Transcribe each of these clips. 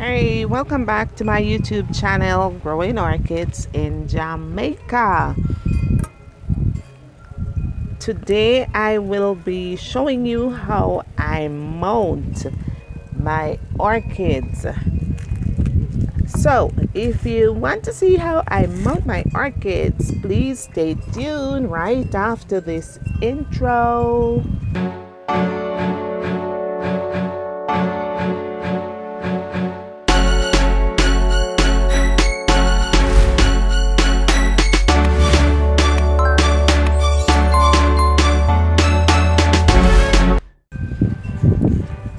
Hey, welcome back to my YouTube channel, Growing Orchids in Jamaica. Today I will be showing you how I mount my orchids. So if you want to see how I mount my orchids, please stay tuned right after this intro.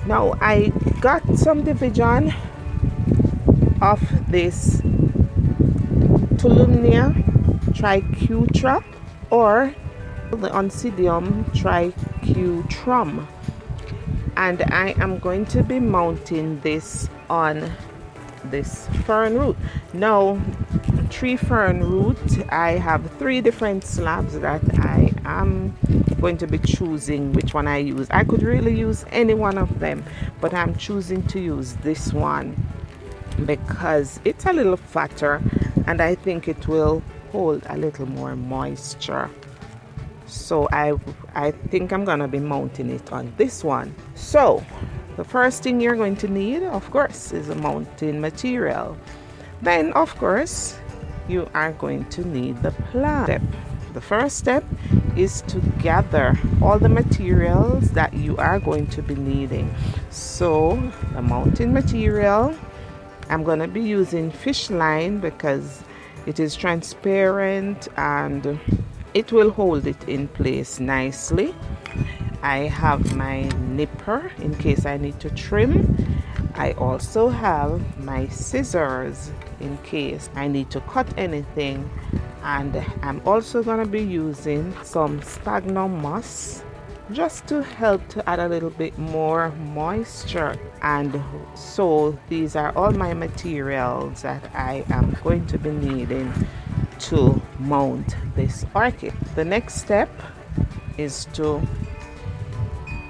Now I got some division of this Tolumnia triquetra or the Oncidium triquetrum, and I am going to be mounting this on this fern root. Now, tree fern root, I have 3 different slabs that I am going to be choosing which one I use. I could really use any one of them, but I'm choosing to use this one because it's a little fatter and I think it will hold a little more moisture. So I think I'm gonna be mounting it on this one. So the first thing you're going to need, of course, is a mounting material. Then of course you are going to need the plant. The first step is to gather all the materials that you are going to be needing. So the mounting material, I'm going to be using fish line because it is transparent and it will hold it in place nicely. I have my nipper in case I need to trim. I also have my scissors in case I need to cut anything, and I'm also going to be using some Sphagnum Moss just to help to add a little bit more moisture. And so these are all my materials that I am going to be needing to mount this orchid. The next step is to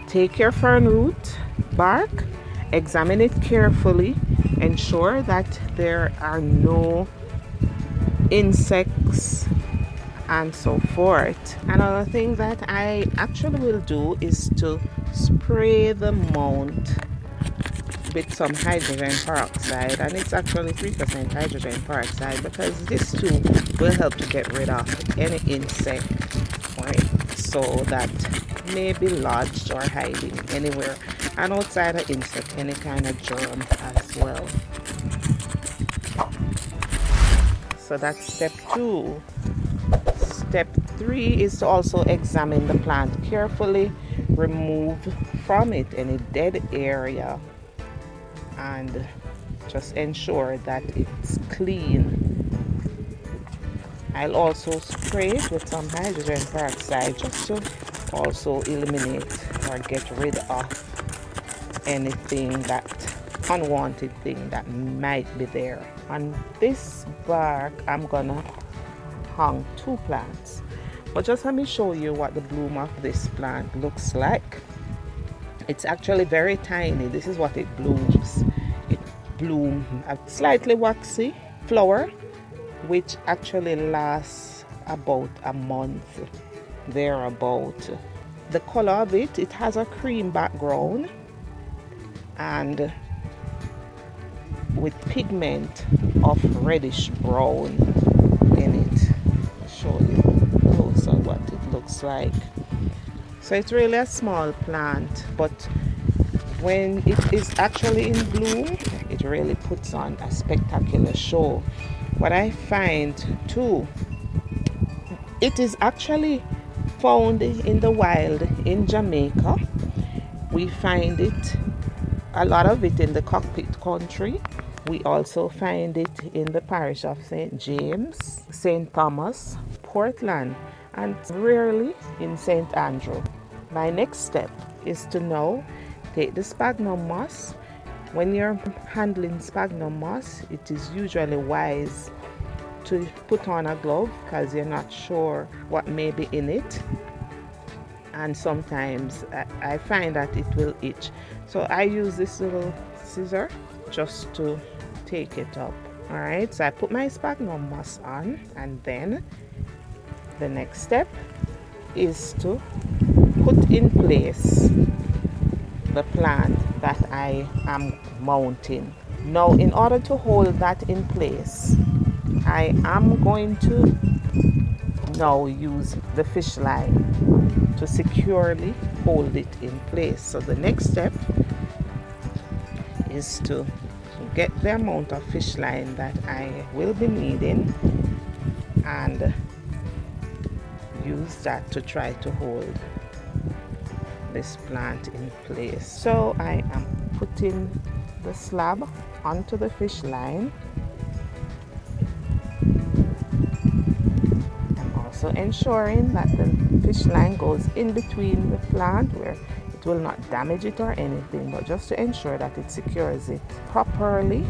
take your fern root bark, examine it carefully, ensure that there are no insects and so forth. Another thing that I actually will do is to spray the mount with some hydrogen peroxide, and it's actually 3% hydrogen peroxide because this too will help to get rid of any insect, right, so that may be lodged or hiding anywhere, and outside of insect, any kind of germ as well. So that's step 2. Step 3 is to also examine the plant carefully, remove from it any dead area, and just ensure that it's clean. I'll also spray it with some hydrogen peroxide just to also eliminate or get rid of anything that unwanted thing that might be there. On this bark I'm gonna hang 2 plants, but just let me show you what the bloom of this plant looks like. It's actually very tiny. This is what it blooms. It blooms a slightly waxy flower which actually lasts about a month thereabout. The color of it, it has a cream background and with pigment of reddish brown in it. I'll show you closer what it looks like. So it's really a small plant, but when it is actually in bloom, it really puts on a spectacular show. What I find too, it is actually found in the wild in Jamaica. We find it, a lot of it, in the Cockpit country. We also find it in the parish of St. James, St. Thomas, Portland, and rarely in St. Andrew. My next step is to now take the sphagnum moss. When you're handling sphagnum moss, it is usually wise to put on a glove because you're not sure what may be in it, and sometimes I find that it will itch. So I use this little scissor just to take it up. All right, so I put my sphagnum moss on, and then the next step is to put in place the plant that I am mounting. Now, in order to hold that in place, I am going to now use the fish line to securely hold it in place. So the next step is to get the amount of fish line that I will be needing and use that to try to hold this plant in place. So I am putting the slab onto the fish line. I'm also ensuring that the fish line goes in between the plant where it will not damage it or anything, but just to ensure that it secures it properly.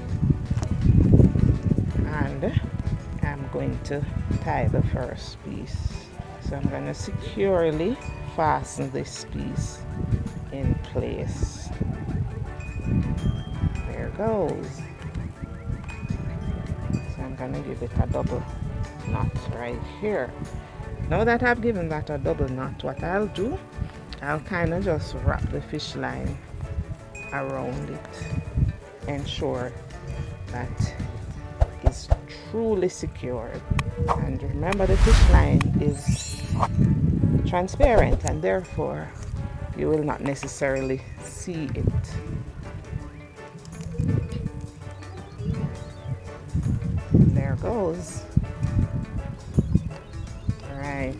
And I'm going to tie the first piece. So I'm going to securely fasten this piece in place. There goes. So I'm going to give it a double knot right here. Now that I've given that a double knot, what I'll do, I'll kind of just wrap the fish line around it, ensure that it's truly secured. And remember, the fish line is transparent and therefore you will not necessarily see it. There goes. All right.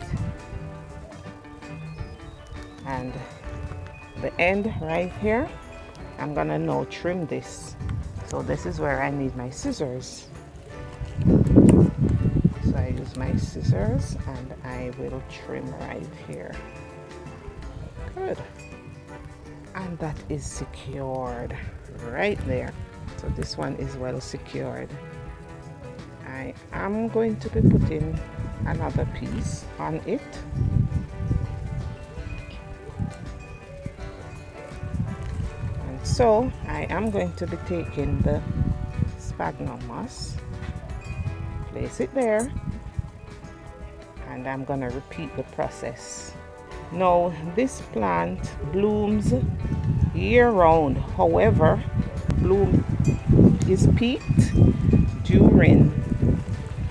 And the end right here, I'm gonna now trim this. So this is where I need my scissors. So I use my scissors and I will trim right here. Good. And that is secured right there. So this one is well secured. I am going to be putting another piece on it. And so I am going to be taking the sphagnum moss, place it there, and I'm going to repeat the process. Now this plant blooms year round, however, bloom is peaked during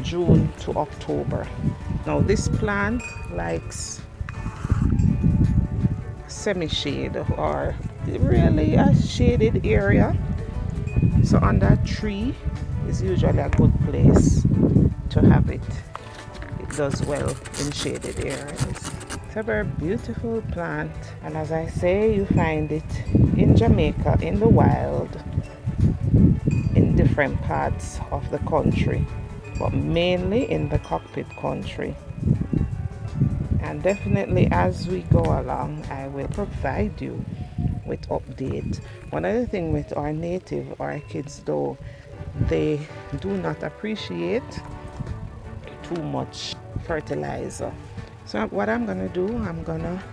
June to October. Now this plant likes semi-shade or really a shaded area, so under a tree is usually a good place to have it. It does well in shaded areas. It's a very beautiful plant, and as I say, you find it in Jamaica in the wild, in different parts of the country, but mainly in the cockpit country. And definitely as we go along, I will provide you with updates. One other thing with our native orchids though, they do not appreciate too much fertilizer. So what I'm gonna do, I'm gonna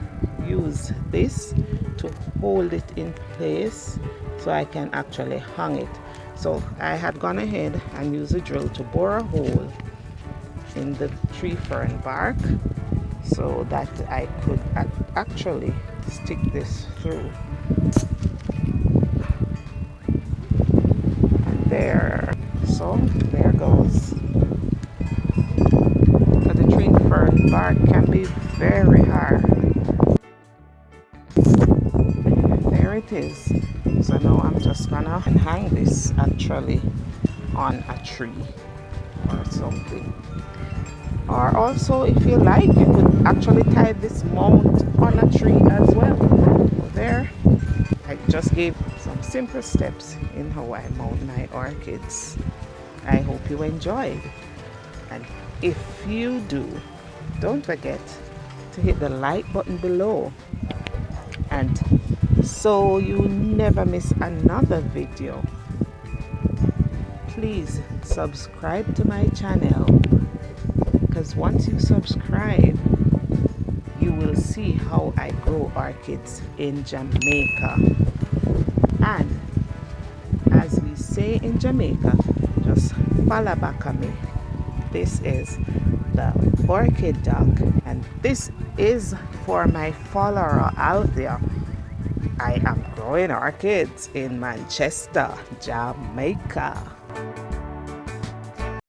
use this to hold it in place so I can actually hang it. So I had gone ahead and used a drill to bore a hole in the tree fern bark so that I could actually stick this through. And there, so there goes. But the tree fern bark can be very hard. There it is. So now I'm just gonna hang this actually on a tree or something. Or also, if you like, you could actually tie this mount on a tree as well. So there, I just gave some simple steps in how I mount my orchids. I hope you enjoyed. And if you do, don't forget to hit the like button below. And so you never miss another video, please subscribe to my channel, because once you subscribe, you will see how I grow orchids in Jamaica. And as we stay in Jamaica, just follow back on me. This is the orchid duck, and this is for my follower out there. I am growing orchids in Manchester, Jamaica.